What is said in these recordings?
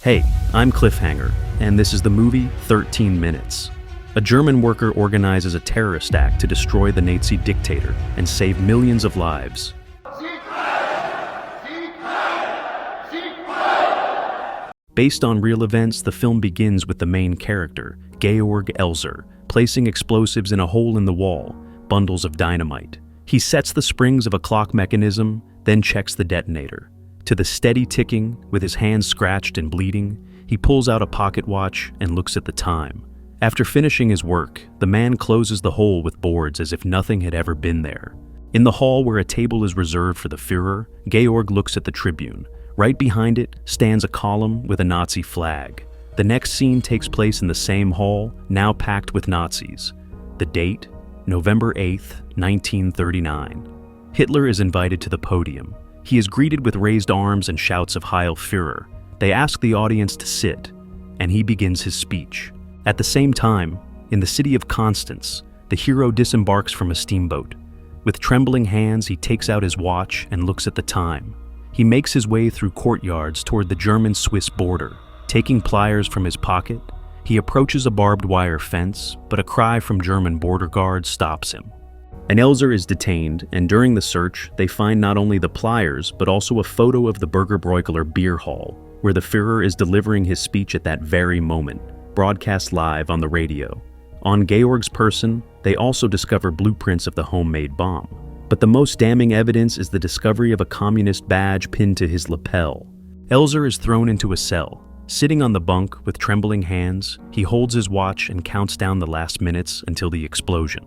Hey, I'm Cliffhanger, and this is the movie 13 Minutes. A German worker organizes a terrorist act to destroy the Nazi dictator and save millions of lives. Based on real events, the film begins with the main character, Georg Elser, placing explosives in a hole in the wall, bundles of dynamite. He sets the springs of a clock mechanism, then checks the detonator. To the steady ticking, with his hands scratched and bleeding, he pulls out a pocket watch and looks at the time. After finishing his work, the man closes the hole with boards as if nothing had ever been there. In the hall where a table is reserved for the Führer, Georg looks at the tribune. Right behind it stands a column with a Nazi flag. The next scene takes place in the same hall, now packed with Nazis. The date? November 8th, 1939. Hitler is invited to the podium. He is greeted with raised arms and shouts of Heil Führer. They ask the audience to sit, and he begins his speech. At the same time, in the city of Constance, the hero disembarks from a steamboat. With trembling hands, he takes out his watch and looks at the time. He makes his way through courtyards toward the German-Swiss border. Taking pliers from his pocket, he approaches a barbed wire fence, but a cry from German border guards stops him. An Elser is detained, and during the search, they find not only the pliers, but also a photo of the Burgerbräukeler beer hall, where the Führer is delivering his speech at that very moment, broadcast live on the radio. On Georg's person, they also discover blueprints of the homemade bomb. But the most damning evidence is the discovery of a communist badge pinned to his lapel. Elser is thrown into a cell. Sitting on the bunk with trembling hands, he holds his watch and counts down the last minutes until the explosion.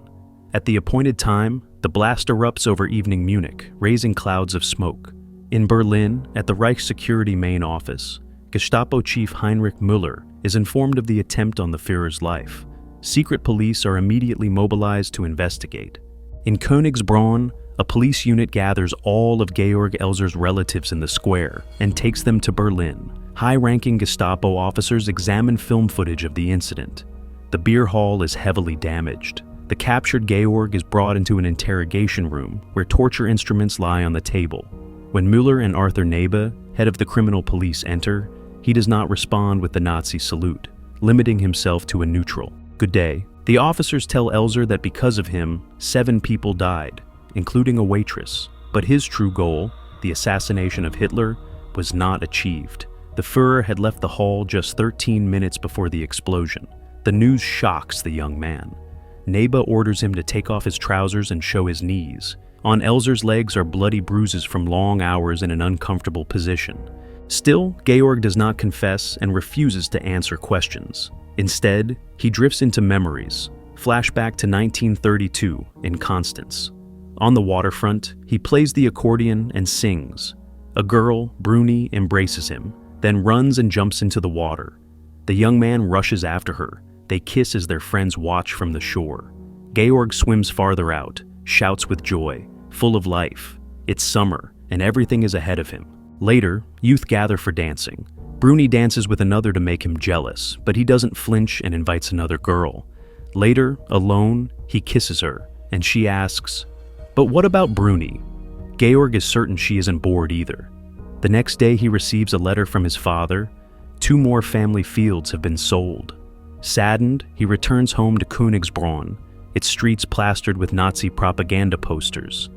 At the appointed time, the blast erupts over evening Munich, raising clouds of smoke. In Berlin, at the Reich Security main office, Gestapo chief Heinrich Müller is informed of the attempt on the Führer's life. Secret police are immediately mobilized to investigate. In Königsbronn, a police unit gathers all of Georg Elser's relatives in the square and takes them to Berlin. High-ranking Gestapo officers examine film footage of the incident. The beer hall is heavily damaged. The captured Georg is brought into an interrogation room where torture instruments lie on the table. When Müller and Arthur Nebe, head of the criminal police, enter, he does not respond with the Nazi salute, limiting himself to a neutral "Good day." The officers tell Elser that because of him, 7 people died, including a waitress. But his true goal, the assassination of Hitler, was not achieved. The Führer had left the hall just 13 minutes before the explosion. The news shocks the young man. Nebe orders him to take off his trousers and show his knees. On Elser's legs are bloody bruises from long hours in an uncomfortable position. Still, Georg does not confess and refuses to answer questions. Instead, he drifts into memories, flashback to 1932 in Constance. On the waterfront, he plays the accordion and sings. A girl, Bruni, embraces him, then runs and jumps into the water. The young man rushes after her. They kiss as their friends watch from the shore. Georg swims farther out, shouts with joy, full of life. It's summer, and everything is ahead of him. Later, youth gather for dancing. Bruni dances with another to make him jealous, but he doesn't flinch and invites another girl. Later, alone, he kisses her, and she asks, "But what about Bruni?" Georg is certain she isn't bored either. The next day he receives a letter from his father. 2 more family fields have been sold. Saddened, he returns home to Königsbronn, its streets plastered with Nazi propaganda posters.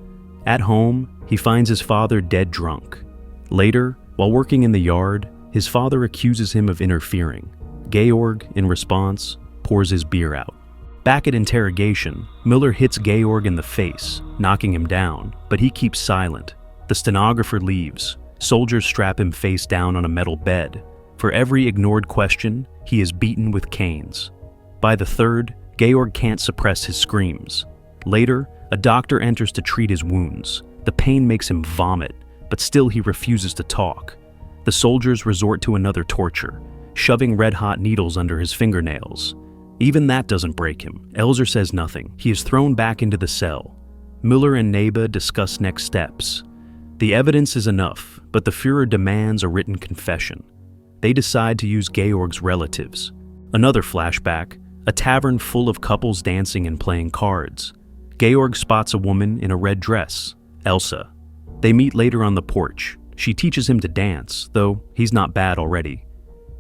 At home, he finds his father dead drunk. Later, while working in the yard, his father accuses him of interfering. Georg, in response, pours his beer out. Back at interrogation, Müller hits Georg in the face, knocking him down, but he keeps silent. The stenographer leaves. Soldiers strap him face down on a metal bed. For every ignored question, he is beaten with canes. By the 3rd, Georg can't suppress his screams. Later, a doctor enters to treat his wounds. The pain makes him vomit, but still he refuses to talk. The soldiers resort to another torture, shoving red-hot needles under his fingernails. Even that doesn't break him. Elser says nothing. He is thrown back into the cell. Müller and Nebe discuss next steps. The evidence is enough, but the Führer demands a written confession. They decide to use Georg's relatives. Another flashback, a tavern full of couples dancing and playing cards. Georg spots a woman in a red dress, Elsa. They meet later on the porch. She teaches him to dance, though he's not bad already.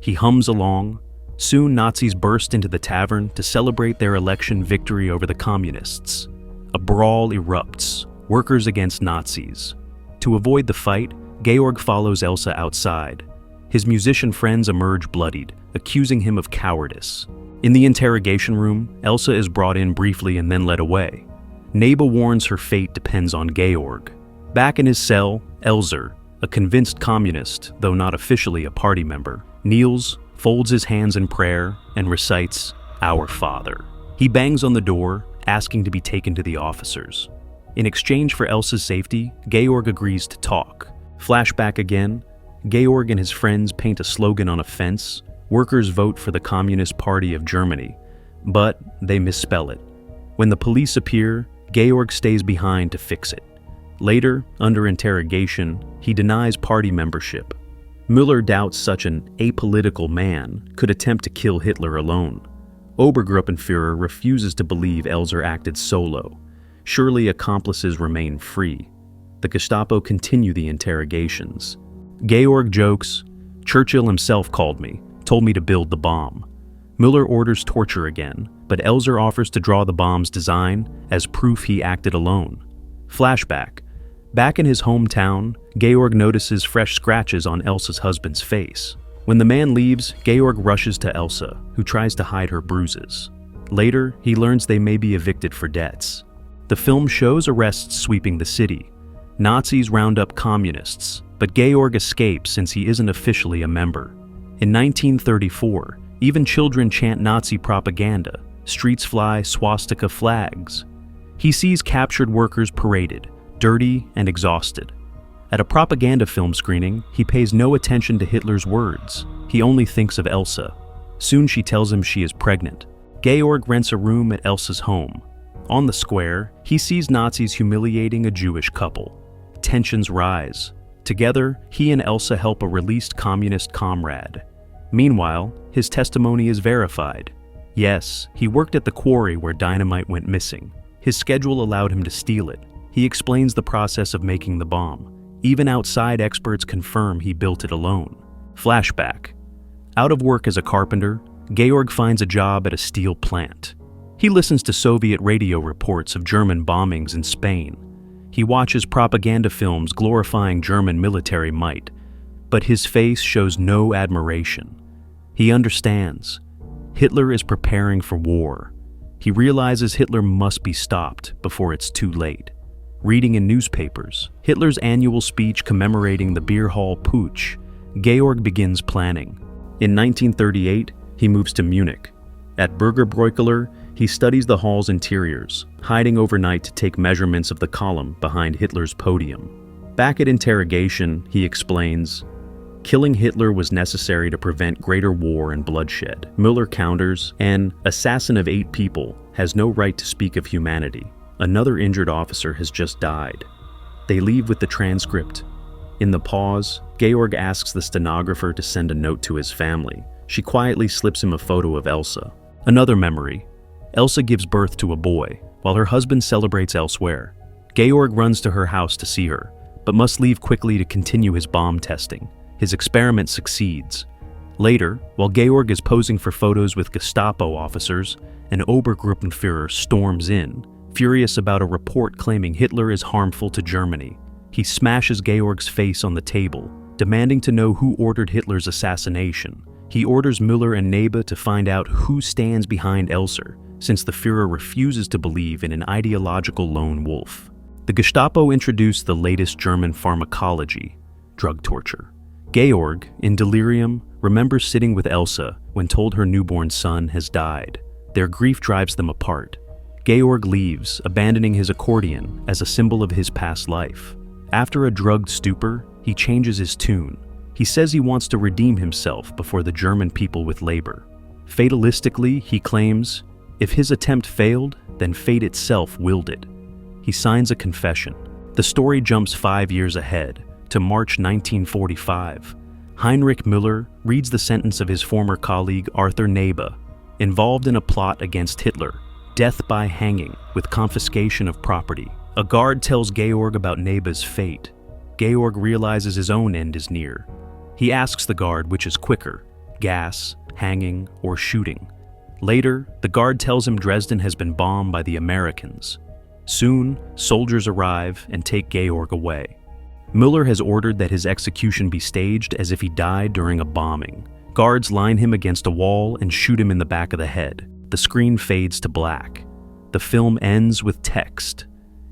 He hums along. Soon Nazis burst into the tavern to celebrate their election victory over the communists. A brawl erupts, workers against Nazis. To avoid the fight, Georg follows Elsa outside. His musician friends emerge bloodied, accusing him of cowardice. In the interrogation room, Elsa is brought in briefly and then led away. Neba warns her fate depends on Georg. Back in his cell, Elser, a convinced communist, though not officially a party member, kneels, folds his hands in prayer, and recites, "Our Father." He bangs on the door, asking to be taken to the officers. In exchange for Elsa's safety, Georg agrees to talk. Flashback again, Georg and his friends paint a slogan on a fence, "Workers vote for the Communist Party of Germany," but they misspell it. When the police appear, Georg stays behind to fix it. Later, under interrogation, he denies party membership. Müller doubts such an apolitical man could attempt to kill Hitler alone. Obergruppenführer refuses to believe Elser acted solo. Surely accomplices remain free. The Gestapo continue the interrogations. Georg jokes, "Churchill himself called me, told me to build the bomb." Müller orders torture again, but Elser offers to draw the bomb's design as proof he acted alone. Flashback. Back in his hometown, Georg notices fresh scratches on Elsa's husband's face. When the man leaves, Georg rushes to Elsa, who tries to hide her bruises. Later, he learns they may be evicted for debts. The film shows arrests sweeping the city. Nazis round up communists, but Georg escapes since he isn't officially a member. In 1934, even children chant Nazi propaganda. Streets fly swastika flags. He sees captured workers paraded, dirty and exhausted. At a propaganda film screening, he pays no attention to Hitler's words. He only thinks of Elsa. Soon she tells him she is pregnant. Georg rents a room at Elsa's home. On the square, he sees Nazis humiliating a Jewish couple. Tensions rise. Together, he and Elsa help a released communist comrade. Meanwhile, his testimony is verified. Yes, he worked at the quarry where dynamite went missing. His schedule allowed him to steal it. He explains the process of making the bomb. Even outside experts confirm he built it alone. Flashback. Out of work as a carpenter, Georg finds a job at a steel plant. He listens to Soviet radio reports of German bombings in Spain. He watches propaganda films glorifying German military might, but his face shows no admiration. He understands. Hitler is preparing for war. He realizes Hitler must be stopped before it's too late. Reading in newspapers, Hitler's annual speech commemorating the beer hall putsch, Georg begins planning. In 1938, he moves to Munich. At Burgerbräukeller, he studies the hall's interiors, hiding overnight to take measurements of the column behind Hitler's podium. Back at interrogation, he explains, "Killing Hitler was necessary to prevent greater war and bloodshed." Müller counters, "An assassin of 8 people has no right to speak of humanity. Another injured officer has just died." They leave with the transcript. In the pause, Georg asks the stenographer to send a note to his family. She quietly slips him a photo of Elsa. Another memory. Elsa gives birth to a boy, while her husband celebrates elsewhere. Georg runs to her house to see her, but must leave quickly to continue his bomb testing. His experiment succeeds. Later, while Georg is posing for photos with Gestapo officers, an Obergruppenführer storms in, furious about a report claiming Hitler is harmful to Germany. He smashes Georg's face on the table, demanding to know who ordered Hitler's assassination. He orders Müller and Neba to find out who stands behind Elser, since the Führer refuses to believe in an ideological lone wolf. The Gestapo introduced the latest German pharmacology, drug torture. Georg, in delirium, remembers sitting with Elsa when told her newborn son has died. Their grief drives them apart. Georg leaves, abandoning his accordion as a symbol of his past life. After a drugged stupor, he changes his tune. He says he wants to redeem himself before the German people with labor. Fatalistically, he claims, if his attempt failed, then fate itself willed it. He signs a confession. The story jumps 5 years ahead, to March 1945. Heinrich Müller reads the sentence of his former colleague Arthur Neba, involved in a plot against Hitler, death by hanging with confiscation of property. A guard tells Georg about Neba's fate. Georg realizes his own end is near. He asks the guard which is quicker, gas, hanging, or shooting. Later, the guard tells him Dresden has been bombed by the Americans. Soon, soldiers arrive and take Georg away. Müller has ordered that his execution be staged as if he died during a bombing. Guards line him against a wall and shoot him in the back of the head. The screen fades to black. The film ends with text.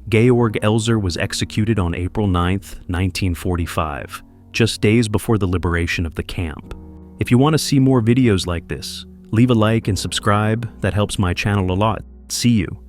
Georg Elser was executed on April 9, 1945, just days before the liberation of the camp. If you want to see more videos like this, leave a like and subscribe. That helps my channel a lot. See you.